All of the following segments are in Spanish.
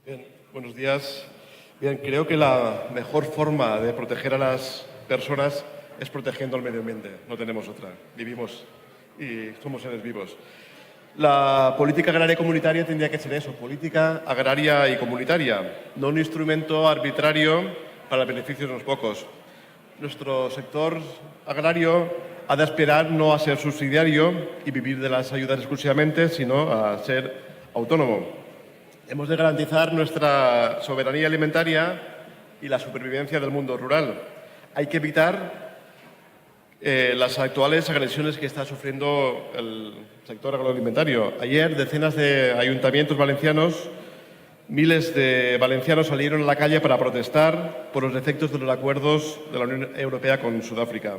Bien, buenos días. Bien, creo que la mejor forma de proteger a las personas es protegiendo al medio ambiente. No tenemos otra. Vivimos y somos seres vivos. La política agraria comunitaria tendría que ser eso, política agraria y comunitaria, no un instrumento arbitrario para el beneficio de unos pocos. Nuestro sector agrario ha de aspirar no a ser subsidiario y vivir de las ayudas exclusivamente, sino a ser autónomo. Hemos de garantizar nuestra soberanía alimentaria y la supervivencia del mundo rural. Hay que evitar las actuales agresiones que está sufriendo el sector agroalimentario. Ayer, decenas de ayuntamientos valencianos, miles de valencianos salieron a la calle para protestar por los efectos de los acuerdos de la Unión Europea con Sudáfrica.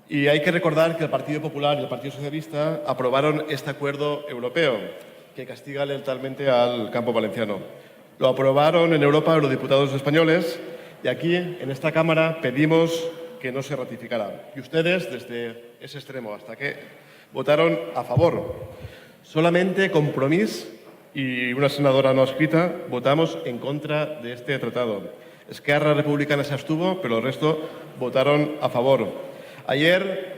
Y hay que recordar que el Partido Popular y el Partido Socialista aprobaron este acuerdo europeo que castiga letalmente al campo valenciano. Lo aprobaron en Europa eurodiputados españoles y aquí, en esta Cámara, pedimos que no se ratificara. Y ustedes, desde ese extremo hasta que votaron a favor. Solamente Compromís y una senadora no adscrita votamos en contra de este tratado. Esquerra Republicana se abstuvo, pero el resto votaron a favor. Ayer,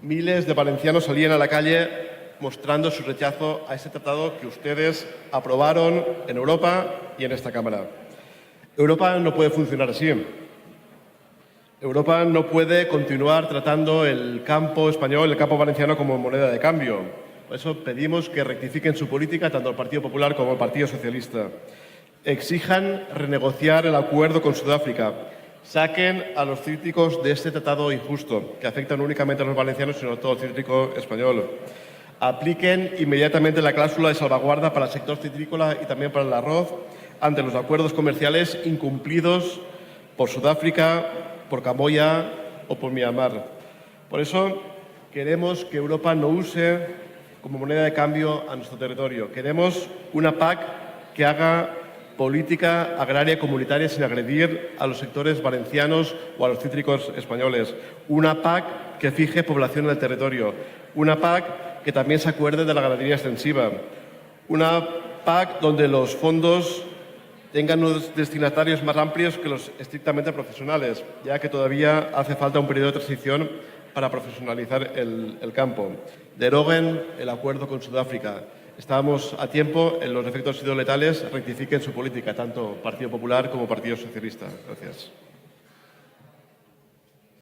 miles de valencianos salían a la calle mostrando su rechazo a este tratado que ustedes aprobaron en Europa y en esta Cámara. Europa no puede funcionar así. Europa no puede continuar tratando el campo español, el campo valenciano como moneda de cambio. Por eso pedimos que rectifiquen su política tanto el Partido Popular como el Partido Socialista. Exijan renegociar el acuerdo con Sudáfrica. Saquen a los cítricos de este tratado injusto, que afecta no únicamente a los valencianos, sino a todo el cítrico español. Apliquen inmediatamente la cláusula de salvaguarda para el sector citrícola y también para el arroz ante los acuerdos comerciales incumplidos por Sudáfrica, por Camboya o por Myanmar. Por eso queremos que Europa no use como moneda de cambio a nuestro territorio. Queremos una PAC que haga política agraria comunitaria sin agredir a los sectores valencianos o a los cítricos españoles. Una PAC que fije población en el territorio. Una PAC que también se acuerde de la ganadería extensiva. Una PAC donde los fondos tengan unos destinatarios más amplios que los estrictamente profesionales, ya que todavía hace falta un periodo de transición para profesionalizar el campo. Deroguen el acuerdo con Sudáfrica. Estamos a tiempo, en los efectos han sido letales, rectifiquen su política, tanto Partido Popular como Partido Socialista. Gracias.